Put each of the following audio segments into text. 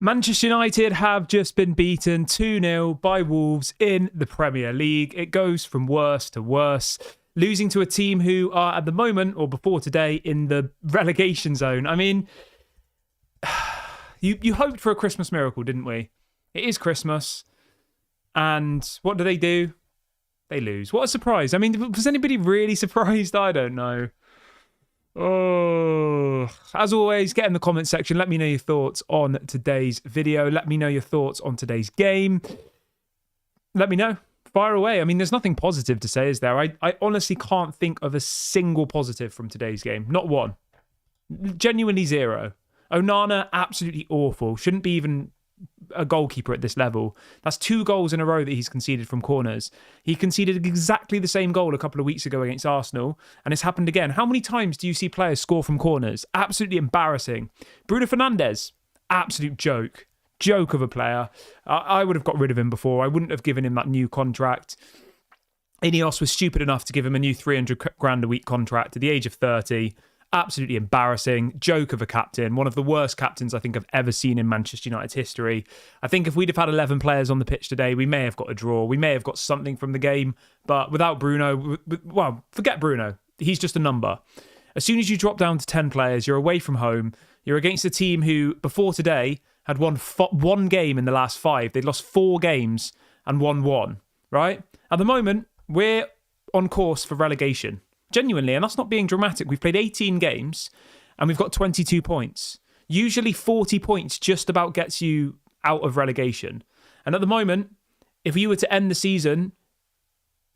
Manchester United have just been beaten 2-0 by Wolves in the Premier League. It goes from worse to worse, losing to a team who are at the moment, or before today, in the relegation zone. I mean, you hoped for a Christmas miracle, didn't we? It is Christmas. And what do? They lose. What a surprise. I mean, was anybody really surprised? I don't know. Oh, as always, get in the comment section. Let me know your thoughts on today's video. Let me know your thoughts on today's game. Let me know. Fire away. I mean, there's nothing positive to say, is there? I honestly can't think of a single positive from today's game. Not one. Genuinely zero. Onana, absolutely awful. Shouldn't be even a goalkeeper at this level. That's 2 goals in a row that he's conceded from corners. He conceded exactly the same goal a couple of weeks ago against Arsenal, and it's happened again. How many times do you see players score from corners? Absolutely embarrassing. Bruno Fernandes, absolute joke. Joke of a player. I would have got rid of him before. I wouldn't have given him that new contract. Ineos was stupid enough to give him a new 300 grand a week contract at the age of 30. Absolutely embarrassing. Joke of a captain. One of the worst captains I think I've ever seen in Manchester United's history. I think if we'd have had 11 players on the pitch today, we may have got a draw. We may have got something from the game. But without Bruno, well, forget Bruno. He's just a number. As soon as you drop down to 10 players, you're away from home. You're against a team who, before today, had won one game in the last 5. They'd lost 4 games and won 1, right? At the moment, we're on course for relegation. Genuinely, and that's not being dramatic. We've played 18 games and we've got 22 points. Usually 40 points just about gets you out of relegation. And at the moment, if you were to end the season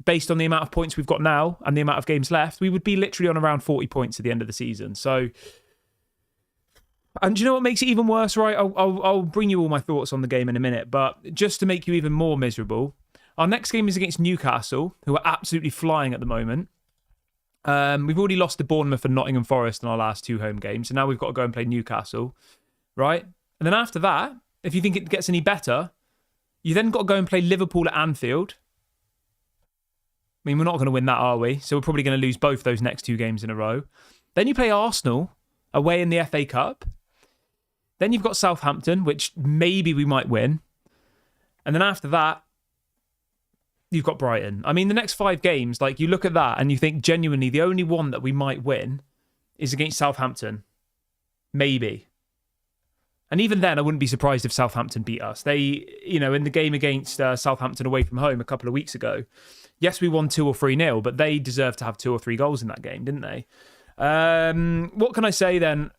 based on the amount of points we've got now and the amount of games left, we would be literally on around 40 points at the end of the season. So, and do you know what makes it even worse, right? I'll bring you all my thoughts on the game in a minute, but just to make you even more miserable, our next game is against Newcastle, who are absolutely flying at the moment. We've already lost to Bournemouth and Nottingham Forest in our last 2 home games, and now we've got to go and play Newcastle, right? And then after that, if you think it gets any better, you then got to go and play Liverpool at Anfield. I mean, we're not going to win that, are we? So we're probably going to lose both those next 2 games in a row. Then you play Arsenal away in the FA Cup. Then you've got Southampton, which maybe we might win. And then after that, you've got Brighton. I mean, the next 5 games, like you look at that and you think genuinely the only one that we might win is against Southampton. Maybe. And even then, I wouldn't be surprised if Southampton beat us. They, in the game against Southampton away from home a couple of weeks ago, yes, we won 2 or 3-0, but they deserved to have 2 or 3 goals in that game, didn't they? What can I say then?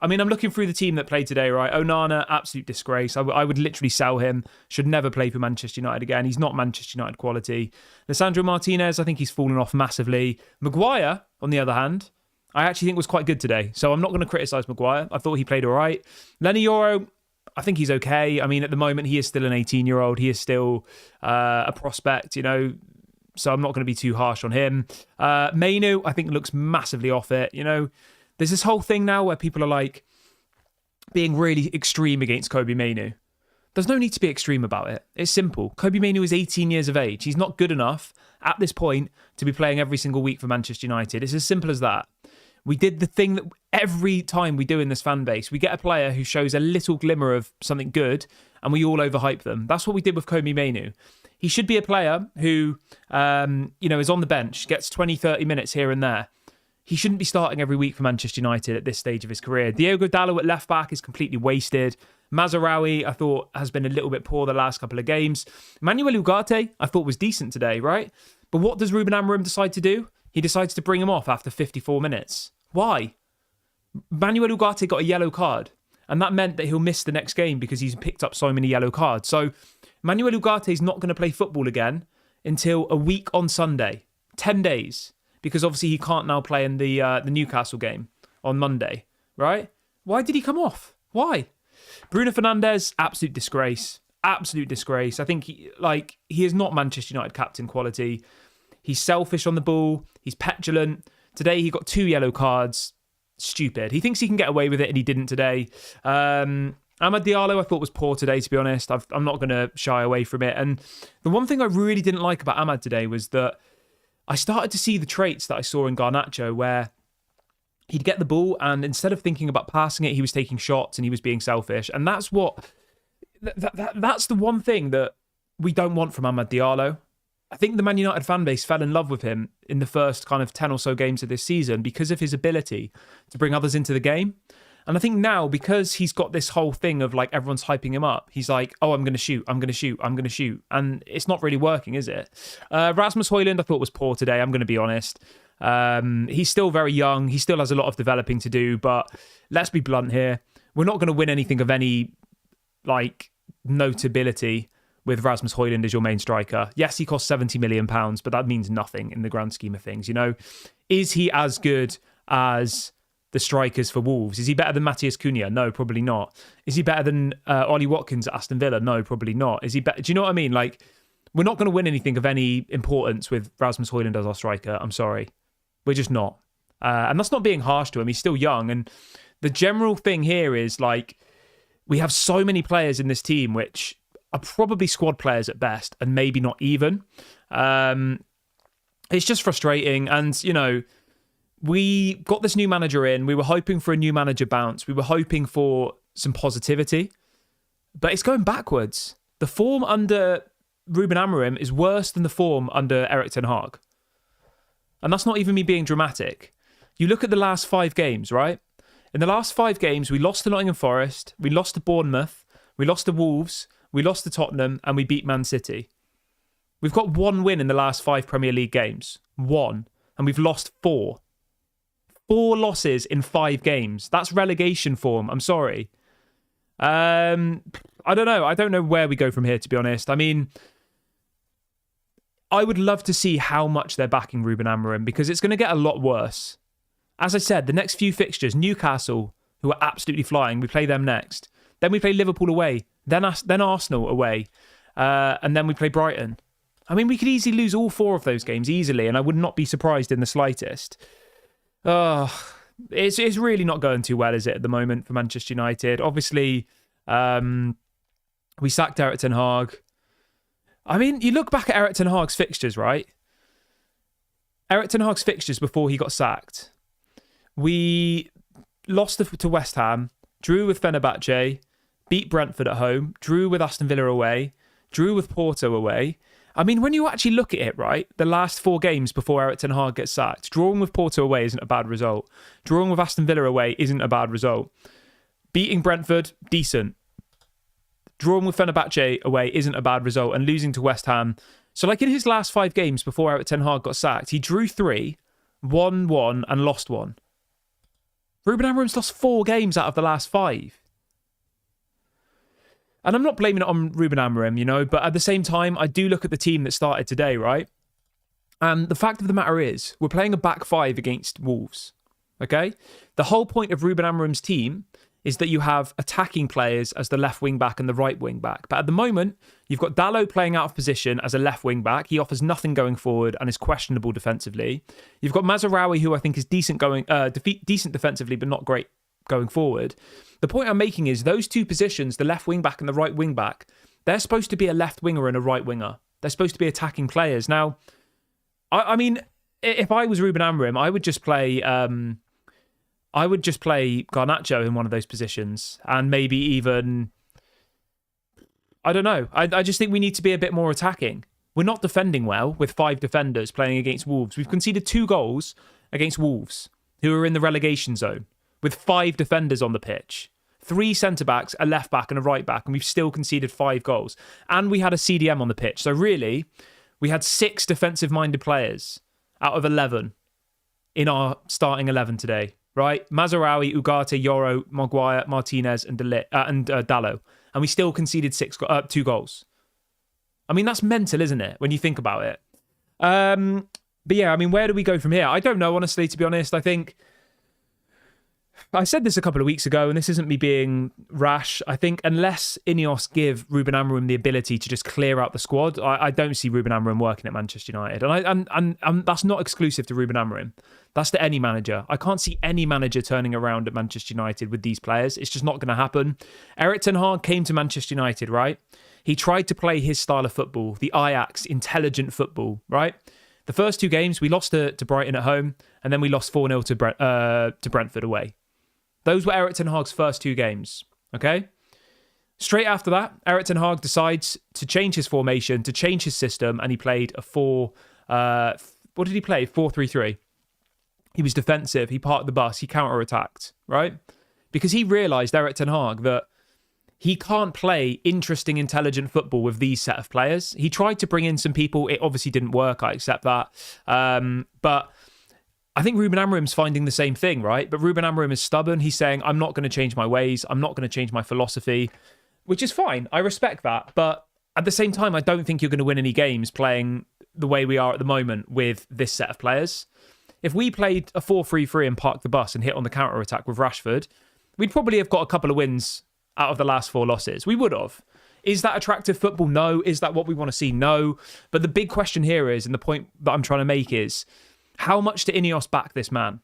I mean, I'm looking through the team that played today, right? Onana, absolute disgrace. I would literally sell him. Should never play for Manchester United again. He's not Manchester United quality. Lisandro Martinez, I think he's fallen off massively. Maguire, on the other hand, I actually think was quite good today. So I'm not going to criticise Maguire. I thought he played all right. Lenny Yoro, I think he's okay. I mean, at the moment, he is still an 18-year-old. He is still a prospect, so I'm not going to be too harsh on him. Mainu, I think, looks massively off it, There's this whole thing now where people are like being really extreme against Kobbie Mainoo. There's no need to be extreme about it. It's simple. Kobbie Mainoo is 18 years of age. He's not good enough at this point to be playing every single week for Manchester United. It's as simple as that. We did the thing that every time we do in this fan base. We get a player who shows a little glimmer of something good and we all overhype them. That's what we did with Kobbie Mainoo. He should be a player who, is on the bench, gets 20, 30 minutes here and there. He shouldn't be starting every week for Manchester United at this stage of his career. Diogo Dalot at left-back is completely wasted. Mazraoui, I thought, has been a little bit poor the last couple of games. Manuel Ugarte, I thought, was decent today, right? But what does Ruben Amorim decide to do? He decides to bring him off after 54 minutes. Why? Manuel Ugarte got a yellow card, and that meant that he'll miss the next game because he's picked up so many yellow cards. So Manuel Ugarte is not going to play football again until a week on Sunday. 10 days. Because obviously he can't now play in the Newcastle game on Monday, right? Why did he come off? Why? Bruno Fernandes, absolute disgrace. Absolute disgrace. I think he is not Manchester United captain quality. He's selfish on the ball. He's petulant. Today he got 2 yellow cards. Stupid. He thinks he can get away with it and he didn't today. Amad Diallo I thought was poor today, to be honest. I'm not going to shy away from it. And the one thing I really didn't like about Amad today was that I started to see the traits that I saw in Garnacho where he'd get the ball, and instead of thinking about passing it, he was taking shots and he was being selfish. And that's that's the one thing that we don't want from Amad Diallo. I think the Man United fan base fell in love with him in the first kind of 10 or so games of this season because of his ability to bring others into the game. And I think now, because he's got this whole thing of like everyone's hyping him up, he's like, oh, I'm going to shoot. And it's not really working, is it? Rasmus Højlund, I thought was poor today, I'm going to be honest. He's still very young. He still has a lot of developing to do, but let's be blunt here. We're not going to win anything of any like notability with Rasmus Højlund as your main striker. Yes, he costs £70 million, but that means nothing in the grand scheme of things. You know, is he as good as the strikers for Wolves? Is he better than Matheus Cunha? No, probably not. Is he better than Ollie Watkins at Aston Villa? No, probably not. Is he better? Do you know what I mean? Like, we're not going to win anything of any importance with Rasmus Højlund as our striker. I'm sorry. We're just not. And that's not being harsh to him. He's still young. And the general thing here is like, we have so many players in this team which are probably squad players at best and maybe not even. It's just frustrating. And, you know, we got this new manager in. We were hoping for a new manager bounce. We were hoping for some positivity. But it's going backwards. The form under Ruben Amorim is worse than the form under Erik ten Hag. And that's not even me being dramatic. You look at the last 5 games, right? In the last 5 games, we lost to Nottingham Forest, we lost to Bournemouth, we lost to Wolves, we lost to Tottenham, and we beat Man City. We've got 1 win in the last 5 Premier League games. 1. And we've lost 4. 4 losses in 5 games. That's relegation form. I'm sorry. I don't know. I don't know where we go from here, to be honest. I mean, I would love to see how much they're backing Ruben Amorim, because it's going to get a lot worse. As I said, the next few fixtures, Newcastle, who are absolutely flying, we play them next. Then we play Liverpool away, then Arsenal away, and then we play Brighton. I mean, we could easily lose all 4 of those games easily, and I would not be surprised in the slightest. It's really not going too well, is it, at the moment for Manchester United? Obviously, we sacked Erik ten Hag. I mean, you look back at Erik ten Hag's fixtures, right? Erik ten Hag's fixtures before he got sacked. We lost to West Ham, drew with Fenerbahce, beat Brentford at home, drew with Aston Villa away, drew with Porto away. I mean, when you actually look at it, right, the last 4 games before Erik ten Hag gets sacked, drawing with Porto away isn't a bad result. Drawing with Aston Villa away isn't a bad result. Beating Brentford, decent. Drawing with Fenerbahce away isn't a bad result. And losing to West Ham. So like in his last 5 games before Erik ten Hag got sacked, he drew 3, won 1 and lost 1. Ruben Amorim's lost 4 games out of the last 5. And I'm not blaming it on Ruben Amorim, you know, but at the same time, I do look at the team that started today, right? And the fact of the matter is, we're playing a back 5 against Wolves, okay? The whole point of Ruben Amorim's team is that you have attacking players as the left wing back and the right wing back. But at the moment, you've got Dalot playing out of position as a left wing back. He offers nothing going forward and is questionable defensively. You've got Mazraoui, who I think is decent defensively, but not great going forward. The point I'm making is those 2 positions, the left wing back and the right wing back, they're supposed to be a left winger and a right winger. They're supposed to be attacking players. Now, I mean, if I was Ruben Amorim, I would just play Garnacho in one of those positions, and maybe even, I don't know. I just think we need to be a bit more attacking. We're not defending well with 5 defenders playing against Wolves. We've conceded 2 goals against Wolves, who are in the relegation zone, with 5 defenders on the pitch. 3 centre-backs, a left-back and a right-back, and we've still conceded 5 goals. And we had a CDM on the pitch. So really, we had 6 defensive-minded players out of 11 in our starting 11 today. Right? Mazraoui, Ugarte, Yoro, Maguire, Martinez, and Dalot. And we still conceded 2 goals. I mean, that's mental, isn't it? When you think about it. But yeah, I mean, where do we go from here? I don't know, honestly, to be honest. I think I said this a couple of weeks ago, and this isn't me being rash. I think unless Ineos give Ruben Amorim the ability to just clear out the squad, I don't see Ruben Amorim working at Manchester United. And that's not exclusive to Ruben Amorim. That's to any manager. I can't see any manager turning around at Manchester United with these players. It's just not going to happen. Erik ten Hag came to Manchester United, right? He tried to play his style of football, the Ajax intelligent football, right? The first 2 games, we lost to Brighton at home, and then we lost 4-0 to Brentford away. Those were Erik ten Hag's first 2 games, okay? Straight after that, Erik ten Hag decides to change his formation, to change his system, and he played a what did he play? 4-3-3. He was defensive, he parked the bus, he counter-attacked, right? Because he realised, Erik ten Hag, that he can't play interesting, intelligent football with these set of players. He tried to bring in some people. It obviously didn't work. I accept that. But I think Ruben Amorim's finding the same thing, right? But Ruben Amorim is stubborn. He's saying, I'm not going to change my ways. I'm not going to change my philosophy, which is fine. I respect that. But at the same time, I don't think you're going to win any games playing the way we are at the moment with this set of players. If we played a 4-3-3 and parked the bus and hit on the counter-attack with Rashford, we'd probably have got a couple of wins out of the last 4 losses. We would have. Is that attractive football? No. Is that what we want to see? No. But the big question here is, and the point that I'm trying to make is, how much do Ineos back this man?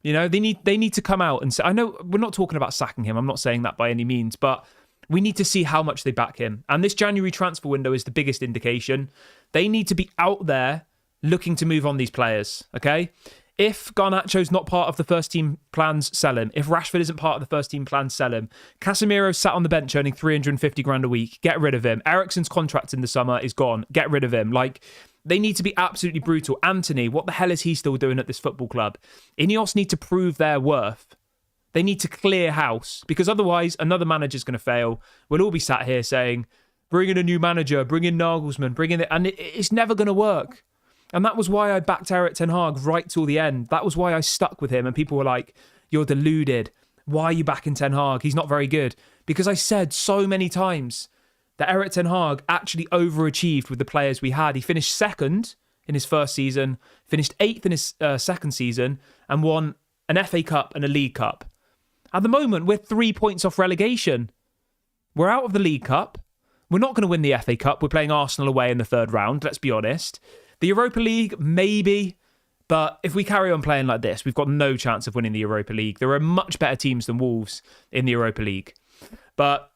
You know, they need to come out and say, I know we're not talking about sacking him. I'm not saying that by any means, but we need to see how much they back him. And this January transfer window is the biggest indication. They need to be out there looking to move on these players, okay? If Garnacho's not part of the first team plans, sell him. If Rashford isn't part of the first team plans, sell him. Casemiro sat on the bench earning 350 grand a week. Get rid of him. Eriksen's contract in the summer is gone. Get rid of him. Like, they need to be absolutely brutal. Anthony, what the hell is he still doing at this football club? Ineos need to prove their worth. They need to clear house, because otherwise another manager's going to fail. We'll all be sat here saying, bring in a new manager, bring in Nagelsmann, bring in it, and it's never going to work. And that was why I backed Erik ten Hag right till the end. That was why I stuck with him. And people were like, you're deluded. Why are you backing Ten Hag? He's not very good. Because I said so many times that Erik ten Hag actually overachieved with the players we had. He finished 2nd in his first season, finished 8th in his second season, and won an FA Cup and a League Cup. At the moment, we're 3 points off relegation. We're out of the League Cup. We're not going to win the FA Cup. We're playing Arsenal away in the 3rd round, let's be honest. The Europa League, maybe. But if we carry on playing like this, we've got no chance of winning the Europa League. There are much better teams than Wolves in the Europa League. But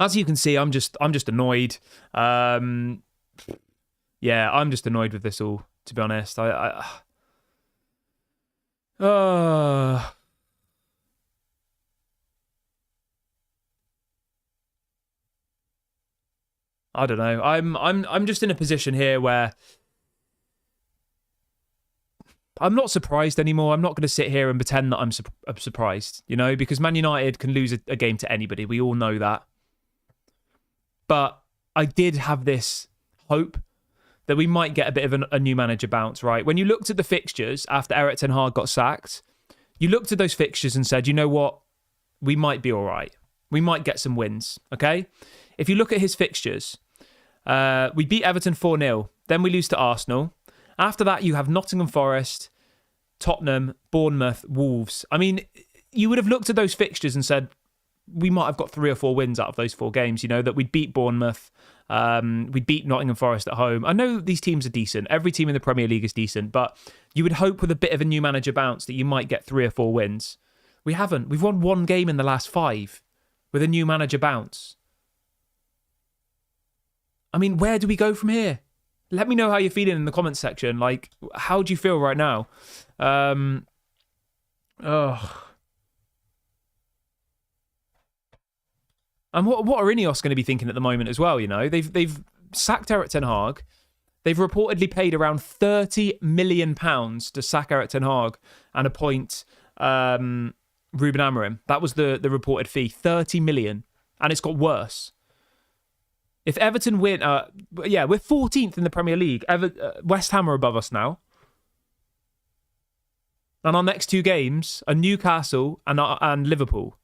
as you can see, I'm just annoyed. Yeah, I'm just annoyed with this all, to be honest. I don't know. I'm just in a position here where I'm not surprised anymore. I'm not going to sit here and pretend that I'm surprised, you know, because Man United can lose a game to anybody. We all know that. But I did have this hope that we might get a bit of a new manager bounce, right? When you looked at the fixtures after Erik ten Hag got sacked, you looked at those fixtures and said, you know what? We might be all right. We might get some wins, okay? If you look at his fixtures, we beat Everton 4-0. Then we lose to Arsenal. After that, you have Nottingham Forest, Tottenham, Bournemouth, Wolves. I mean, you would have looked at those fixtures and said, we might have got 3 or 4 wins out of those 4 games, you know, that we'd beat Bournemouth, we'd beat Nottingham Forest at home. I know these teams are decent. Every team in the Premier League is decent, but you would hope with a bit of a new manager bounce that you might get 3 or 4 wins. We haven't. We've won 1 game in the last 5 with a new manager bounce. I mean, where do we go from here? Let me know how you're feeling in the comments section. Like, how do you feel right now? And what are Ineos going to be thinking at the moment as well? You know, they've sacked Erik ten Hag. They've reportedly paid around £30 million to sack Erik ten Hag and appoint Ruben Amorim. That was the reported fee, 30 million, and it's got worse. If Everton win, we're 14th in the Premier League. West Ham are above us now. And our next 2 games are Newcastle and Liverpool.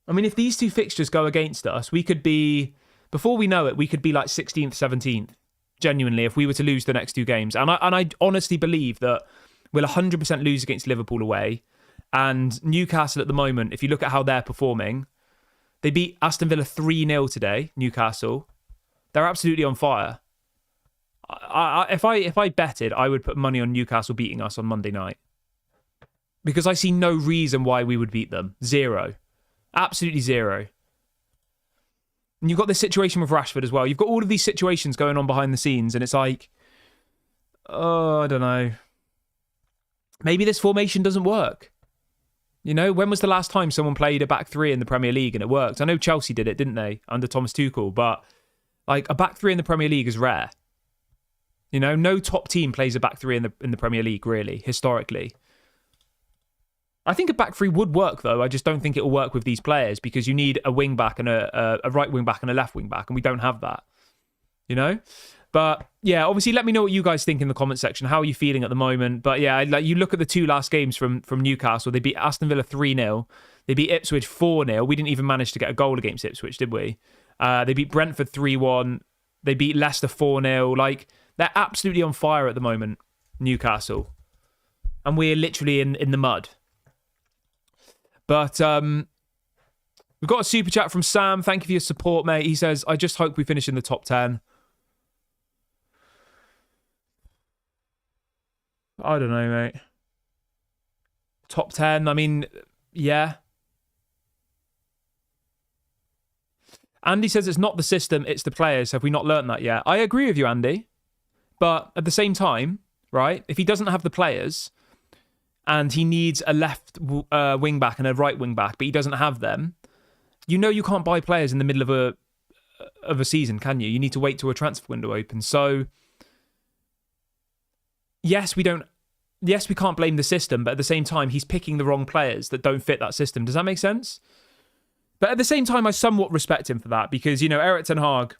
I mean, if these 2 fixtures go against us, we could be, before we know it, we could be like 16th, 17th, genuinely, if we were to lose the next 2 games. And I honestly believe that we'll 100% lose against Liverpool away. And Newcastle at the moment, if you look at how they're performing, they beat Aston Villa 3-0 today, Newcastle. They're absolutely on fire. If I betted, I would put money on Newcastle beating us on Monday night. Because I see no reason why we would beat them. 0. Absolutely 0. And you've got this situation with Rashford as well. You've got all of these situations going on behind the scenes, and it's like, Oh, I don't know. Maybe this formation doesn't work. You know, when was the last time someone played a back three in the Premier League and it worked? I know Chelsea did it, didn't they, under Thomas Tuchel? But like a back three in the Premier League is rare. You know, no top team plays a back three in the Premier League, really, historically. I think a back three would work, though. I just don't think it will work with these players because you need a wing back and a right wing back and a left wing back, and we don't have that. You know? But yeah, obviously, let me know what you guys think in the comment section. How are you feeling at the moment? But yeah, like you look at the two last games from Newcastle. They beat Aston Villa 3-0. They beat Ipswich 4-0. We didn't even manage to get a goal against Ipswich, did we? They beat Brentford 3-1. They beat Leicester 4-0. Like, they're absolutely on fire at the moment, Newcastle. And we're literally in the mud. But we've got a super chat from Sam. Thank you for your support, mate. He says, I just hope we finish in the top 10. I don't know, mate. Top 10, I mean, yeah. Andy says it's not the system, it's the players. Have we not learned that yet? I agree with you, Andy. But at the same time, right, if he doesn't have the players and he needs a left wing back and a right wing back, but he doesn't have them, you know you can't buy players in the middle of a season, can you? You need to wait till a transfer window opens. So yes, we can't blame the system, but at the same time, he's picking the wrong players that don't fit that system. Does that make sense? But at the same time, I somewhat respect him for that because, you know, Erik ten Hag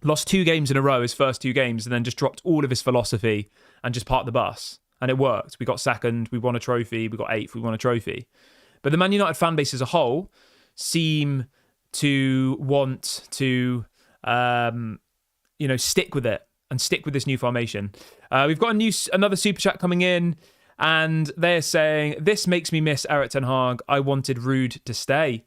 lost 2 games in a row, his first 2 games, and then just dropped all of his philosophy and just parked the bus. And it worked. We got second, we won a trophy, we got 8th, we won a trophy. But the Man United fan base as a whole seem to want to, stick with it and stick with this new formation. We've got another super chat coming in, and they're saying, this makes me miss Erik ten Hag. I wanted Rude to stay.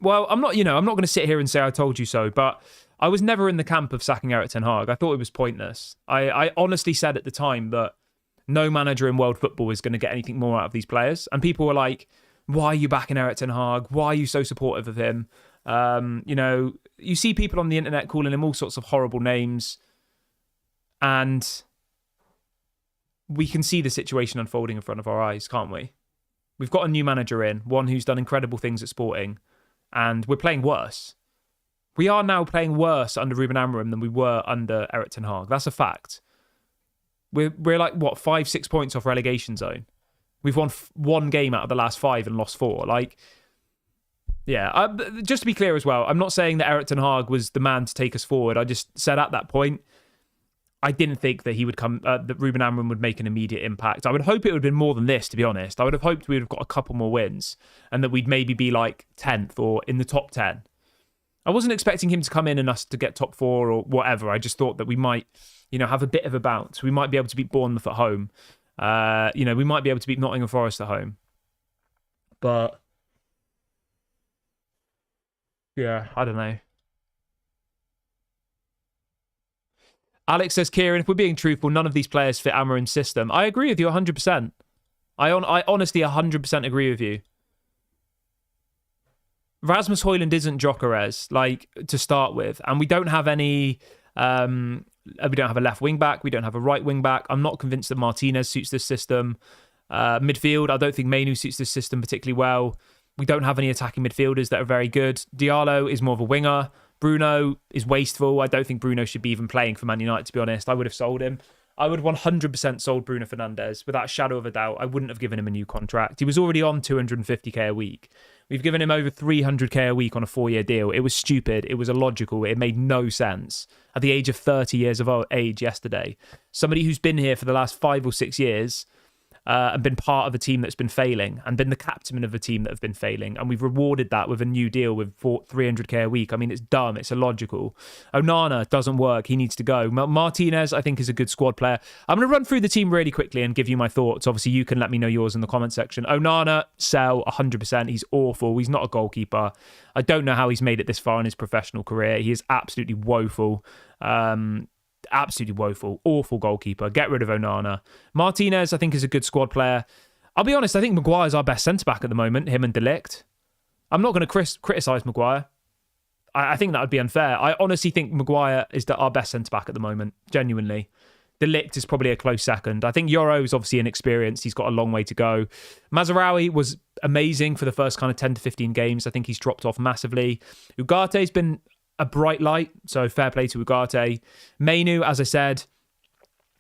Well, I'm not going to sit here and say I told you so, but I was never in the camp of sacking Erik ten Hag. I thought it was pointless. I honestly said at the time that no manager in world football is going to get anything more out of these players. And people were like, why are you backing Erik ten Hag? Why are you so supportive of him? You see people on the internet calling him all sorts of horrible names. And we can see the situation unfolding in front of our eyes, can't we? We've got a new manager in, one who's done incredible things at Sporting. And we're playing worse. We are now playing worse under Ruben Amorim than we were under Erik ten Hag. That's a fact. We're like, 5-6 points off relegation zone. We've won 1 game out of the last 5 and lost 4. Like, yeah. Just to be clear as well, I'm not saying that Erik ten Hag was the man to take us forward. I just said at that point, I didn't think that he would that Ruben Amorim would make an immediate impact. I would hope it would have been more than this, to be honest. I would have hoped we would have got a couple more wins and that we'd maybe be like 10th or in the top 10. I wasn't expecting him to come in and us to get top 4 or whatever. I just thought that we might, have a bit of a bounce. We might be able to beat Bournemouth at home. We might be able to beat Nottingham Forest at home. But, yeah, I don't know. Alex says, Kieran, if we're being truthful, none of these players fit Amorim's system. I agree with you 100%. I honestly 100% agree with you. Rasmus Højlund isn't Gyökeres, to start with. And we don't have any... we don't have a left wing back. We don't have a right wing back. I'm not convinced that Martinez suits this system. Midfield, I don't think Mainu suits this system particularly well. We don't have any attacking midfielders that are very good. Diallo is more of a winger. Bruno is wasteful. I don't think Bruno should be even playing for Man United, to be honest. I would have sold him. I would 100% sold Bruno Fernandes without a shadow of a doubt. I wouldn't have given him a new contract. He was already on 250k a week. We've given him over 300k a week on a 4-year deal. It was stupid. It was illogical. It made no sense. At the age of 30 years of age yesterday, somebody who's been here for the last 5 or 6 years and been part of a team that's been failing and been the captain of a team that have been failing. And we've rewarded that with a new deal with 300k a week. I mean, it's dumb. It's illogical. Onana doesn't work. He needs to go. Martinez, I think, is a good squad player. I'm going to run through the team really quickly and give you my thoughts. Obviously, you can let me know yours in the comment section. Onana, sell 100%. He's awful. He's not a goalkeeper. I don't know how he's made it this far in his professional career. He is absolutely woeful. Absolutely woeful. Awful goalkeeper. Get rid of Onana. Martinez, I think, is a good squad player. I'll be honest, I think Maguire's our best centre-back at the moment, him and De Ligt. I'm not going to criticise Maguire. I think that would be unfair. I honestly think Maguire is our best centre-back at the moment, genuinely. De Ligt is probably a close second. I think Yoro is obviously inexperienced. He's got a long way to go. Mazraoui was amazing for the first kind of 10 to 15 games. I think he's dropped off massively. Ugarte's been a bright light, so fair play to Ugarte. Mainu, as I said,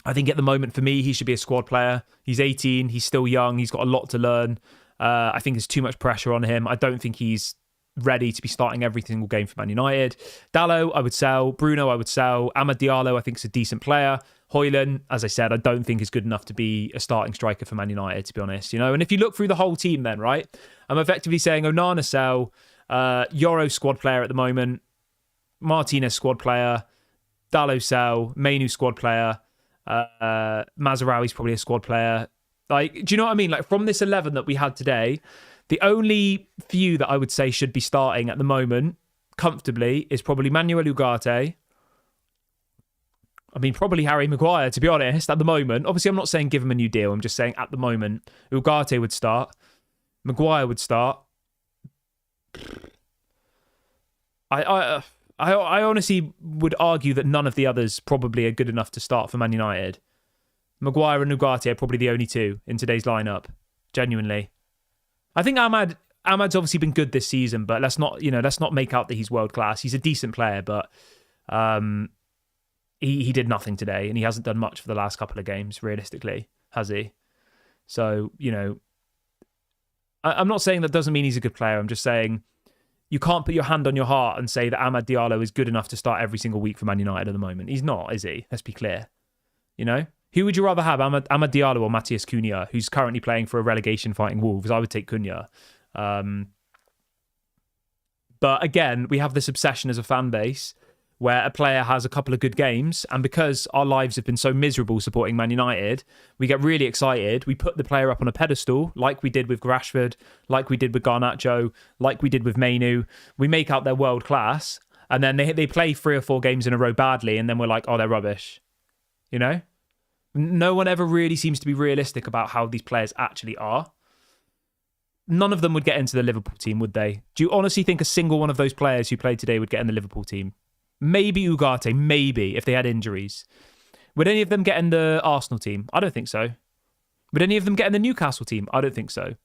I think at the moment for me, he should be a squad player. He's 18. He's still young. He's got a lot to learn. I think there's too much pressure on him. I don't think he's ready to be starting every single game for Man United. Dalot, I would sell. Bruno, I would sell. Amad Diallo, I think is a decent player. Hoyland, as I said, I don't think is good enough to be a starting striker for Man United, to be honest. And if you look through the whole team then, right, I'm effectively saying Onana sell, Yoro squad player at the moment, Martinez squad player, Dalot sell, Mainu squad player, Mazraoui's probably a squad player. Like, do you know what I mean? Like, from this 11 that we had today, the only few that I would say should be starting at the moment, comfortably, is probably Manuel Ugarte. I mean, probably Harry Maguire, to be honest, at the moment. Obviously, I'm not saying give him a new deal. I'm just saying at the moment, Ugarte would start. Maguire would start. I honestly would argue that none of the others probably are good enough to start for Man United. Maguire and Ugarte are probably the only two in today's lineup. Genuinely. I think Ahmad's obviously been good this season, but let's not make out that he's world class. He's a decent player, but he did nothing today, and he hasn't done much for the last couple of games, realistically, has he? So, I'm not saying that doesn't mean he's a good player. I'm just saying you can't put your hand on your heart and say that Amad Diallo is good enough to start every single week for Man United at the moment. He's not, is he? Let's be clear. Who would you rather have, Amad Diallo or Matthias Cunha, who's currently playing for a relegation fighting Wolves? I would take Cunha. But again, we have this obsession as a fan base where a player has a couple of good games, and because our lives have been so miserable supporting Man United, we get really excited. We put the player up on a pedestal, like we did with Rashford, like we did with Garnacho, like we did with Mainu. We make out they're world class, and then they play 3 or 4 games in a row badly, and then we're like, oh, they're rubbish. No one ever really seems to be realistic about how these players actually are. None of them would get into the Liverpool team, would they? Do you honestly think a single one of those players who played today would get in the Liverpool team? Maybe Ugarte, maybe, if they had injuries. Would any of them get in the Arsenal team? I don't think so. Would any of them get in the Newcastle team? I don't think so.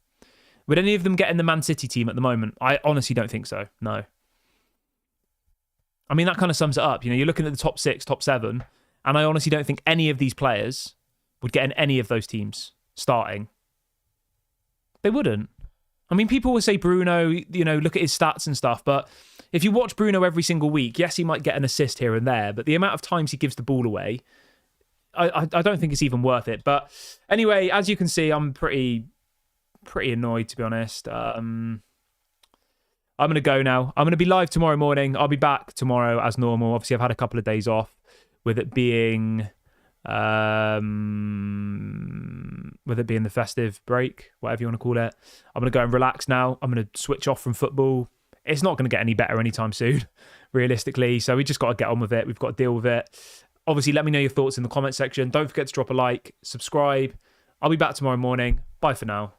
Would any of them get in the Man City team at the moment? I honestly don't think so, no. I mean, that kind of sums it up. You're looking at the top 6, top 7, and I honestly don't think any of these players would get in any of those teams starting. They wouldn't. I mean, people will say Bruno, look at his stats and stuff, but if you watch Bruno every single week, yes, he might get an assist here and there, but the amount of times he gives the ball away, I don't think it's even worth it. But anyway, as you can see, I'm pretty annoyed, to be honest. I'm going to go now. I'm going to be live tomorrow morning. I'll be back tomorrow as normal. Obviously, I've had a couple of days off, with it being the festive break, whatever you want to call it. I'm going to go and relax now. I'm going to switch off from football. It's not going to get any better anytime soon, realistically. So we just got to get on with it. We've got to deal with it. Obviously, let me know your thoughts in the comment section. Don't forget to drop a like, subscribe. I'll be back tomorrow morning. Bye for now.